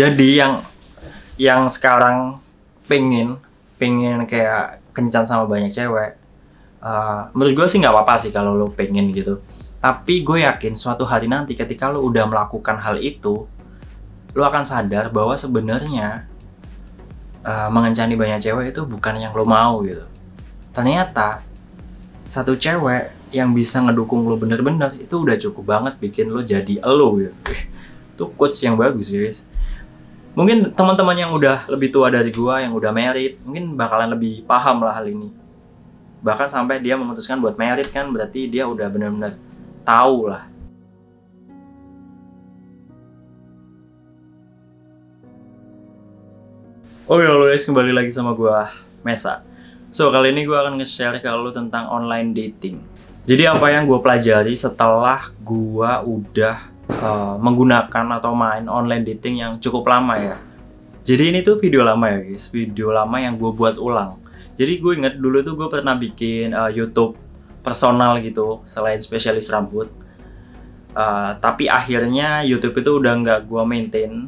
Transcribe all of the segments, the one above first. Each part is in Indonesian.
Jadi yang sekarang pengen kayak kencan sama banyak cewek, menurut gue sih nggak apa-apa sih kalau lo pengen gitu. Tapi gue yakin suatu hari nanti ketika lo udah melakukan hal itu, lo akan sadar bahwa sebenarnya mengencani banyak cewek itu bukan yang lo mau gitu. Ternyata satu cewek yang bisa ngedukung lo bener-bener itu udah cukup banget bikin lo jadi lo gitu. Itu quotes yang bagus guys. Mungkin teman-teman yang udah lebih tua dari gua, yang udah married, mungkin bakalan lebih paham lah hal ini. Bahkan sampai dia memutuskan buat married kan, berarti dia udah benar-benar tahu lah. Oke guys, kembali lagi sama gua, Mesa. So, kali ini gua akan nge-share ke lo tentang online dating. Jadi apa yang gua pelajari setelah gua udah menggunakan atau main online dating yang cukup lama ya. Jadi ini tuh video lama ya guys, video lama yang gue buat ulang. Jadi gue inget dulu tuh gue pernah bikin YouTube personal gitu, selain spesialis rambut. Tapi akhirnya YouTube itu udah nggak gue maintain,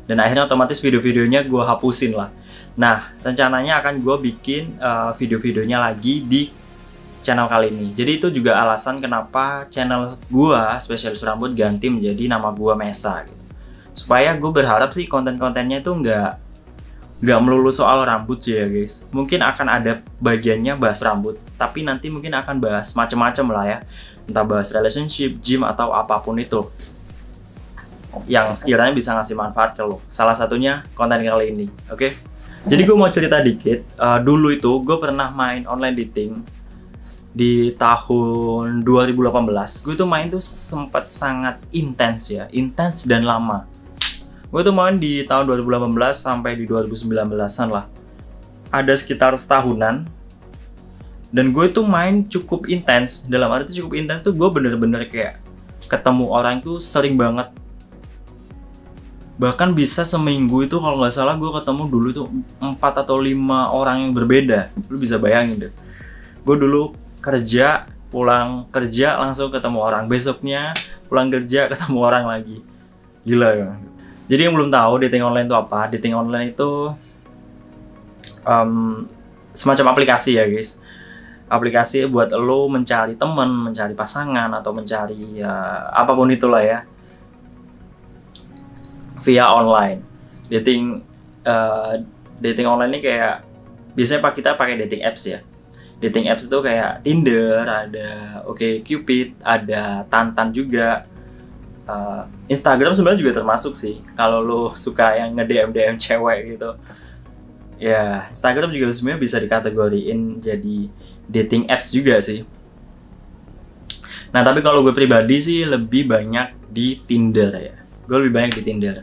dan akhirnya otomatis video-videonya gue hapusin lah. Nah, rencananya akan gue bikin video-videonya lagi di channel kali ini. Jadi itu juga alasan kenapa channel gua spesialis rambut ganti menjadi nama gua Mesa gitu. Supaya gue berharap sih konten-kontennya itu nggak melulu soal rambut sih ya guys. Mungkin akan ada bagiannya bahas rambut, tapi nanti mungkin akan bahas macam-macam lah ya. Entah bahas relationship, gym, atau apapun itu yang sekiranya bisa ngasih manfaat ke lo. Salah satunya konten kali ini, oke? Jadi gue mau cerita dikit. Dulu itu gue pernah main online dating di tahun 2018. Gue tuh main tuh sempat sangat intens ya, intens dan lama. Gue tuh main di tahun 2018 sampai di 2019-an lah. Ada sekitar setahunan. Dan gue tuh main cukup intens. Dalam arti cukup intens tuh gue bener-bener kayak ketemu orang tuh sering banget. Bahkan bisa seminggu itu kalau nggak salah gue ketemu dulu tuh 4 atau 5 orang yang berbeda. Lu bisa bayangin deh. Gue dulu kerja, pulang kerja langsung ketemu orang, besoknya pulang kerja ketemu orang lagi. Gila ya. Jadi yang belum tahu dating online itu apa, dating online itu semacam aplikasi ya guys. Aplikasi buat lo mencari teman, mencari pasangan, atau mencari apapun itulah ya, via online. Dating online ini kayak biasanya kita pakai dating apps ya. Dating apps itu kayak Tinder, ada OkCupid, ada Tantan juga. Instagram sebenarnya juga termasuk sih. Kalau lo suka yang nge-DM cewek gitu, ya Instagram juga sebenarnya bisa dikategoriin jadi dating apps juga sih. Nah tapi kalau gue pribadi sih lebih banyak di Tinder ya. Gue lebih banyak di Tinder.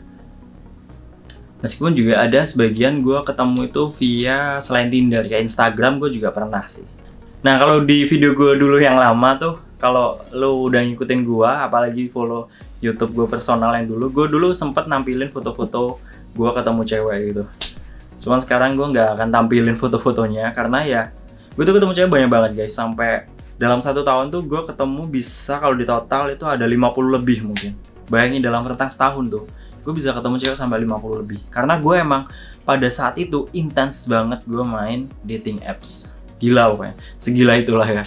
Meskipun juga ada sebagian gue ketemu itu via selain Tinder, kayak Instagram gue juga pernah sih. Nah kalau di video gue dulu yang lama tuh, kalau lo udah ngikutin gue, apalagi follow YouTube gue personal yang dulu, gue dulu sempet nampilin foto-foto gue ketemu cewek gitu. Cuman sekarang gue nggak akan tampilin foto-fotonya, karena ya gue tuh ketemu cewek banyak banget guys. Sampai dalam 1 tahun tuh gue ketemu bisa kalau di total itu ada 50 lebih mungkin. Bayangin dalam rentang setahun tuh gue bisa ketemu cewek sampai 50 lebih. Karena gue emang pada saat itu intens banget gue main dating apps. Gila pokoknya, segila itulah ya.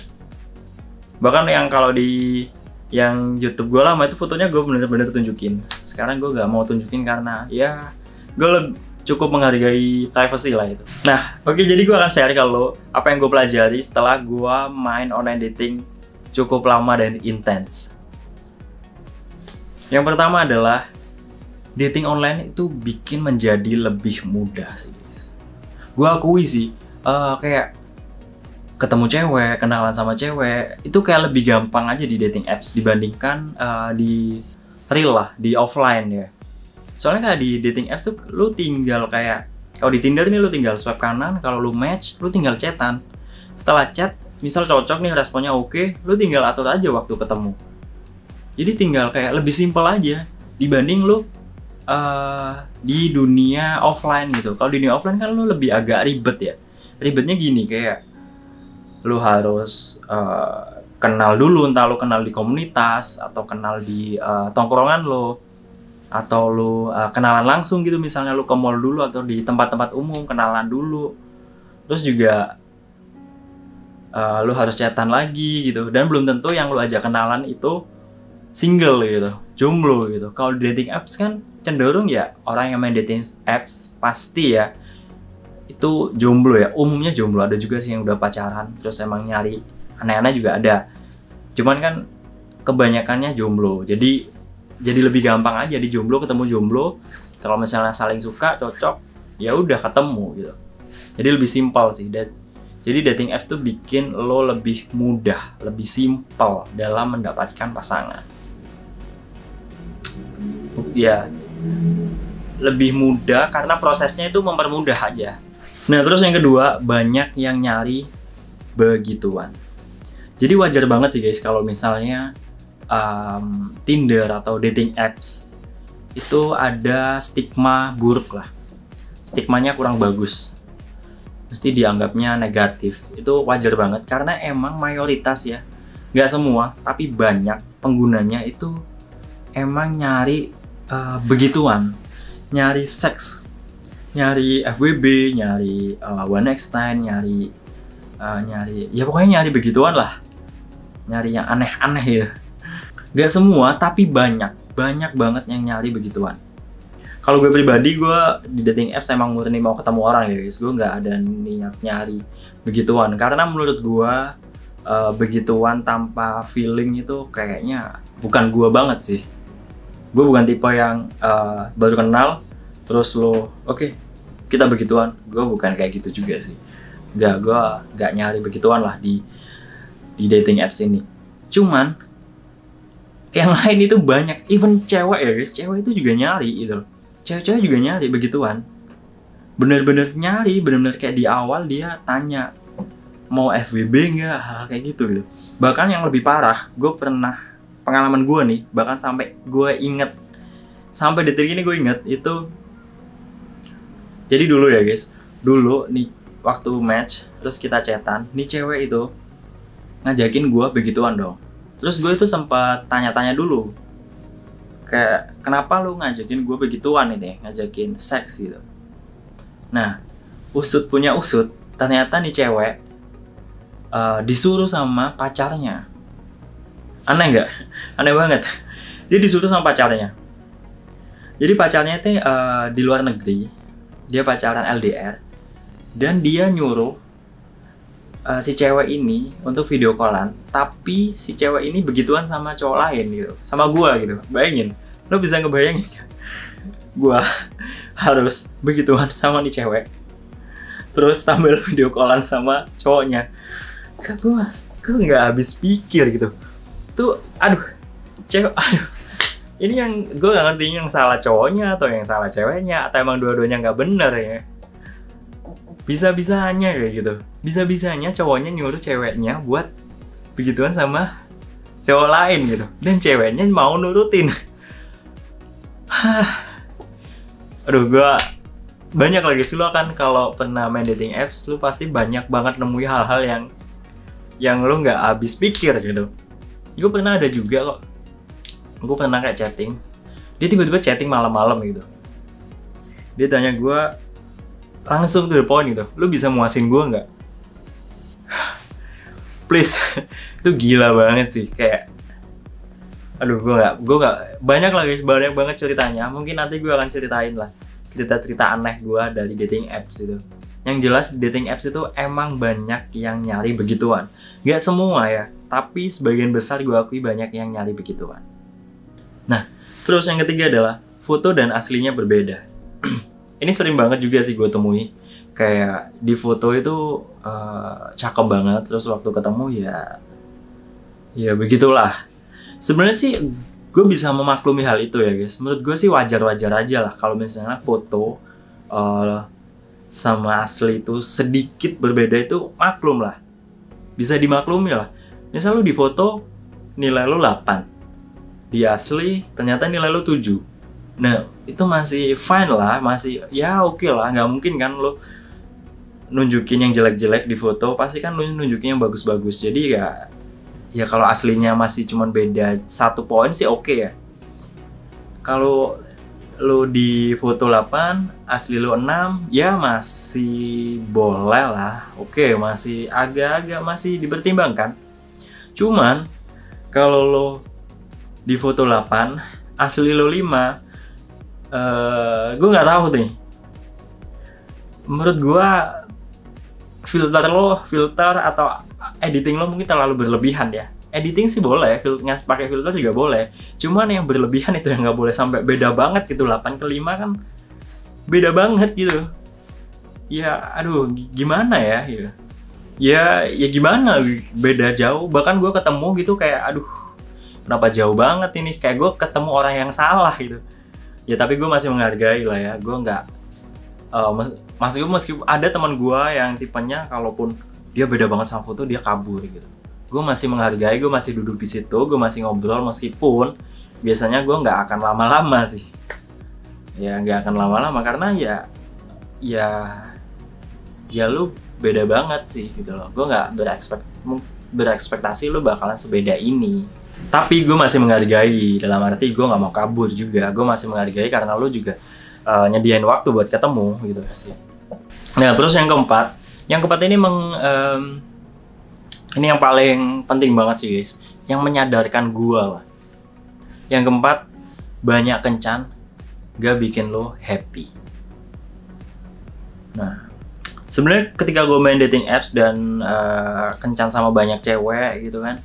Bahkan yang kalau di yang YouTube gue lama itu fotonya gue bener-bener tunjukin. Sekarang gue gak mau tunjukin karena ya gue cukup menghargai privacy lah itu. Nah oke, jadi gue akan share kalau apa yang gue pelajari setelah gue main online dating cukup lama dan intens. Yang pertama adalah dating online itu bikin menjadi lebih mudah sih guys. Gue akui sih, kayak ketemu cewek, kenalan sama cewek, itu kayak lebih gampang aja di dating apps dibandingkan di real lah, di offline ya. Soalnya kayak di dating apps tuh lu tinggal kayak, kalau di Tinder nih lu tinggal swipe kanan, kalau lu match, lu tinggal chatan. Setelah chat, misal cocok nih, responnya oke, lu tinggal atur aja waktu ketemu. Jadi tinggal kayak lebih simpel aja dibanding lu di dunia offline gitu. Kalau di dunia offline kan lu lebih agak ribet ya. Ribetnya gini, kayak lu harus kenal dulu, entah lu kenal di komunitas atau kenal di tongkrongan lo. atau lu kenalan langsung gitu, misalnya lu ke mall dulu atau di tempat-tempat umum kenalan dulu. Terus juga lu harus chatan lagi gitu, dan belum tentu yang lu ajak kenalan itu single gitu, jomblo gitu. Kalau di dating apps kan cenderung ya orang yang main dating apps pasti ya itu jomblo ya, umumnya jomblo. Ada juga sih yang udah pacaran terus emang nyari aneh-aneh juga ada, cuman kan kebanyakannya jomblo. Jadi lebih gampang aja di jomblo ketemu jomblo. Kalau misalnya saling suka, cocok, ya udah ketemu gitu. Jadi lebih simpel sih. Jadi dating apps tuh bikin lo lebih mudah, lebih simpel dalam mendapatkan pasangan. Ya, lebih mudah karena prosesnya itu mempermudah aja. Nah, terus yang kedua, banyak yang nyari begituan. Jadi wajar banget sih guys kalau misalnya Tinder atau dating apps itu ada stigma buruk lah. Stigmanya kurang bagus. Mesti dianggapnya negatif. Itu wajar banget karena emang mayoritas ya, nggak semua tapi banyak penggunanya itu emang nyari begituan, nyari seks, nyari FWB, nyari one night stand, nyari ya pokoknya nyari begituan lah, nyari yang aneh-aneh ya. Nggak semua tapi banyak banget yang nyari begituan. Kalau gue pribadi, gue di dating apps emang murni mau ketemu orang ya guys. Gue nggak ada niat nyari begituan. Karena menurut gue begituan tanpa feeling itu kayaknya bukan gue banget sih. Gue bukan tipe yang baru kenal terus lo oke, kita begituan. Gue bukan kayak gitu juga sih. Gue nggak nyari begituan lah di dating apps ini. Cuman yang lain itu banyak. Even cewek ya guys, cewek itu juga nyari gitu. Cewek-cewek juga nyari begituan. Bener-bener nyari, bener-bener kayak di awal dia tanya mau FWB nggak, hal kayak gitu. Bahkan yang lebih parah, gue pernah, pengalaman gue nih, bahkan sampai gue inget, sampai detik ini gue inget itu. Jadi dulu ya guys, dulu nih waktu match terus kita chatan, nih cewek itu ngajakin gue begituan dong. Terus gue itu sempat tanya-tanya dulu, kayak kenapa lu ngajakin gue begituan ini, ngajakin seks gitu. Nah, usut punya usut, ternyata nih cewek disuruh sama pacarnya. Aneh nggak? Aneh banget. Dia disuruh sama pacarnya. Jadi pacarnya itu di luar negeri, dia pacaran LDR, dan dia nyuruh si cewek ini untuk video callan, tapi si cewek ini begituan sama cowok lain gitu, sama gua gitu. Bayangin, lo bisa ngebayangin kan? Gua harus begituan sama nih cewek, terus sambil video callan sama cowoknya. Gua nggak habis pikir gitu. Tuh, aduh, cewek, aduh. Ini yang gue nggak ngerti, yang salah cowoknya atau yang salah ceweknya, atau emang dua-duanya nggak bener ya. Bisa-bisanya kayak gitu. Bisa-bisanya cowoknya nyuruh ceweknya buat begituan sama cowok lain gitu. Dan ceweknya mau nurutin. Aduh, gue banyak lagi sih. Lo kan kalau pernah main dating apps, lo pasti banyak banget nemui hal-hal yang lo nggak habis pikir gitu. Gue pernah ada juga kok. Gue pernah kayak chatting. Dia tiba-tiba chatting malam-malam gitu. Dia tanya gue langsung to the point gitu, lu bisa muasin gue nggak? Please. Itu gila banget sih, kayak aduh, gue nggak banyak lagi, banyak banget ceritanya. Mungkin nanti gue akan ceritain lah cerita-cerita aneh gue dari dating apps itu. Yang jelas dating apps itu emang banyak yang nyari begituan. Nggak semua ya, tapi sebagian besar gue akui banyak yang nyari begituan. Nah, terus yang ketiga adalah foto dan aslinya berbeda. Ini sering banget juga sih gue temui. Kayak di foto itu cakep banget, terus waktu ketemu ya begitulah. Sebenarnya sih gue bisa memaklumi hal itu ya guys. Menurut gue sih wajar-wajar aja lah kalau misalnya foto sama asli itu sedikit berbeda, itu maklum lah. Bisa dimaklumi lah. Misal lu di foto nilai lu 8, di asli ternyata nilai lu 7. Nah, itu masih fine lah, masih ya oke lah. Nggak mungkin kan lo nunjukin yang jelek-jelek di foto, pasti kan lo nunjukin yang bagus-bagus. Jadi ya kalau aslinya masih cuman beda 1 poin sih oke ya. Kalau lu di foto 8, asli lu 6, ya masih boleh lah. Oke, masih agak-agak masih dipertimbangkan. Cuman kalau lu di foto 8, asli lu 5, gue nggak tahu nih. Menurut gue filter atau editing lo mungkin terlalu berlebihan ya. Editing sih boleh, pakai filter juga boleh. Cuman yang berlebihan itu yang nggak boleh, sampai beda banget gitu. 8 ke 5 kan beda banget gitu. Ya aduh gimana ya gitu. Ya gimana, beda jauh. Bahkan gue ketemu gitu kayak aduh kenapa jauh banget ini. Kayak gue ketemu orang yang salah gitu. Ya tapi gue masih menghargai lah ya. Gue nggak meskipun ada teman gue yang tipenya kalaupun dia beda banget sama foto dia kabur gitu. Gue masih menghargai, gue masih duduk di situ, gue masih ngobrol meskipun biasanya gue nggak akan lama-lama sih. Ya nggak akan lama-lama karena ya lu beda banget sih gitu loh. Gue nggak berekspektasi lu bakalan sebeda ini. Tapi gue masih menghargai, dalam arti gue nggak mau kabur juga. Gue masih menghargai karena lu juga nyediain waktu buat ketemu gitu sih. Nah terus yang keempat ini ini yang paling penting banget sih guys, yang menyadarkan gua lah. Yang keempat, banyak kencan gak bikin lo happy. Nah, sebenarnya ketika gue main dating apps dan kencan sama banyak cewek gitu kan,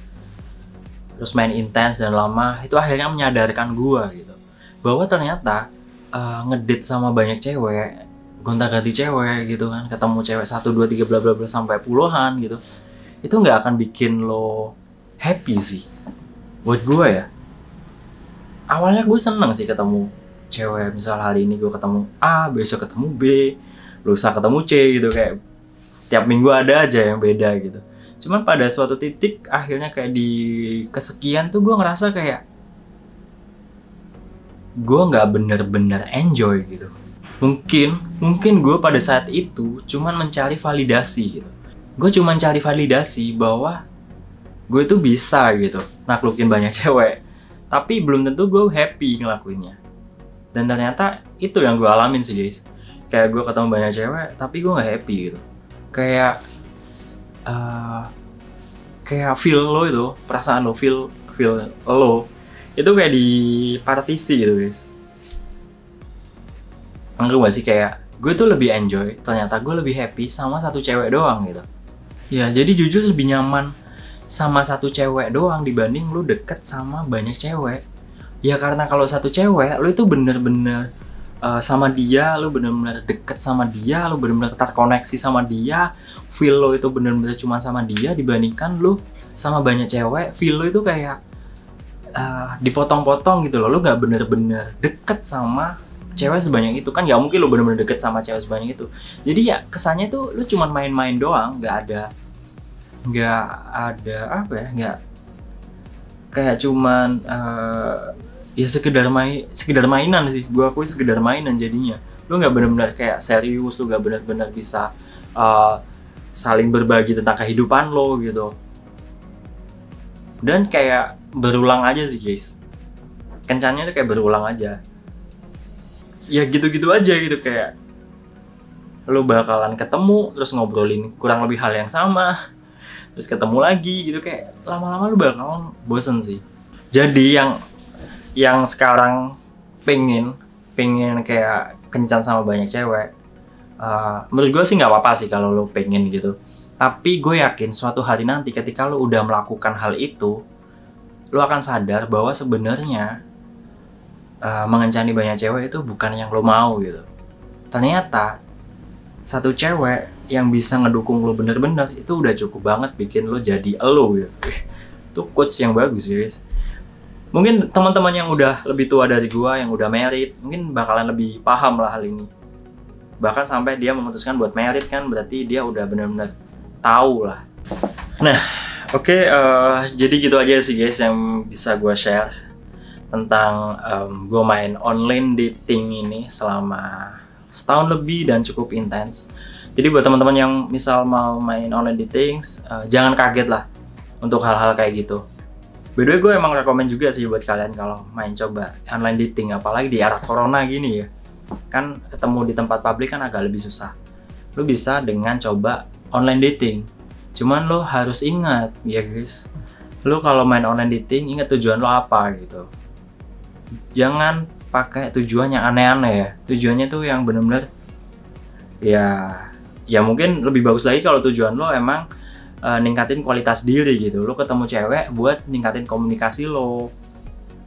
terus main intens dan lama, itu akhirnya menyadarkan gua gitu, bahwa ternyata ngedate sama banyak cewek, gonta-ganti cewek gitu kan, ketemu cewek 1, 2, 3 bla bla bla sampai puluhan gitu, itu nggak akan bikin lo happy sih. Buat gue ya, awalnya gue seneng sih ketemu cewek. Misal hari ini gue ketemu A, besok ketemu B, lusa ketemu C gitu. Kayak tiap minggu ada aja yang beda gitu. Cuman pada suatu titik akhirnya kayak di kesekian tuh gue ngerasa kayak gue nggak bener-bener enjoy gitu. Mungkin gue pada saat itu cuman mencari validasi gitu. Gue cuma cari validasi bahwa gue tuh bisa gitu naklukin banyak cewek, tapi belum tentu gue happy ngelakuinnya. Dan ternyata itu yang gue alamin sih guys. Kayak gue ketemu banyak cewek tapi gue nggak happy gitu. Kayak feel lo itu, perasaan lo, feel lo itu kayak di partisi gitu guys. Enggak gak sih, kayak gue tuh lebih enjoy, ternyata gue lebih happy sama satu cewek doang gitu. Ya, jadi jujur lebih nyaman sama satu cewek doang dibanding lu deket sama banyak cewek. Ya karena kalau satu cewek, lu itu bener-bener sama dia, lu bener-bener deket sama dia, lu bener-bener terkoneksi sama dia, feel lo itu bener-bener cuma sama dia, dibandingkan lu sama banyak cewek, feel lo itu kayak dipotong-potong gitu loh. Lu gak bener-bener deket sama cewek sebanyak itu. Kan gak mungkin lu bener-bener deket sama cewek sebanyak itu. Jadi ya kesannya tuh lu cuma main-main doang, gak ada apa ya, nggak kayak cuman ya sekedar mainan sih. Gue akui sekedar mainan jadinya. Lu nggak benar-benar kayak serius, lu nggak benar-benar bisa saling berbagi tentang kehidupan lo gitu. Dan kayak berulang aja sih guys, kencannya tuh kayak berulang aja. Ya gitu-gitu aja gitu, kayak lu bakalan ketemu terus ngobrolin kurang lebih hal yang sama, terus ketemu lagi gitu, kayak lama-lama lu bakalan bosen sih. Jadi yang sekarang pengen kayak kencan sama banyak cewek, menurut gue sih nggak apa-apa sih kalau lu pengen gitu. Tapi gue yakin suatu hari nanti ketika lu udah melakukan hal itu, lu akan sadar bahwa sebenarnya mengencani banyak cewek itu bukan yang lu mau gitu. Ternyata satu cewek yang bisa ngedukung lo bener-bener itu udah cukup banget bikin lo jadi lo gitu. Itu quotes yang bagus guys. Mungkin teman-teman yang udah lebih tua dari gua, yang udah married, mungkin bakalan lebih paham lah hal ini. Bahkan sampai dia memutuskan buat married kan, berarti dia udah bener-bener tahu lah. Nah, oke, jadi gitu aja sih guys yang bisa gua share tentang gua main online dating ini selama setahun lebih dan cukup intens. Jadi buat teman-teman yang misal mau main online dating, jangan kaget lah untuk hal-hal kayak gitu. By the way, gue emang rekomen juga sih buat kalian kalau main coba online dating, apalagi di era corona gini ya. Kan ketemu di tempat publik kan agak lebih susah. Lu bisa dengan coba online dating. Cuman lo harus ingat ya guys, lo kalau main online dating ingat tujuan lo apa gitu. Jangan pakai tujuan yang aneh-aneh ya. Tujuannya tuh yang bener-bener ya mungkin lebih bagus lagi kalau tujuan lo emang ningkatin kualitas diri gitu. Lo ketemu cewek buat ningkatin komunikasi lo.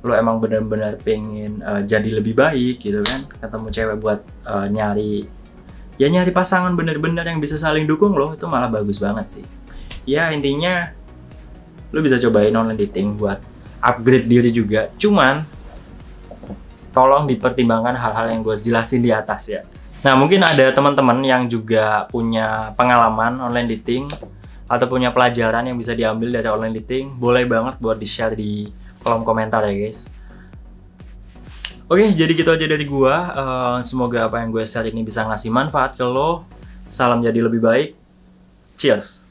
Lo emang bener-bener pengen jadi lebih baik gitu kan. Ketemu cewek buat nyari pasangan bener-bener yang bisa saling dukung lo, itu malah bagus banget sih. Ya intinya lo bisa cobain online dating buat upgrade diri juga. Cuman tolong dipertimbangkan hal-hal yang gue jelasin di atas ya. Nah mungkin ada teman-teman yang juga punya pengalaman online dating atau punya pelajaran yang bisa diambil dari online dating, boleh banget buat di-share di kolom komentar ya guys. Oke, jadi gitu aja dari gua. Semoga apa yang gue share ini bisa ngasih manfaat ke lo. Salam jadi lebih baik. Cheers!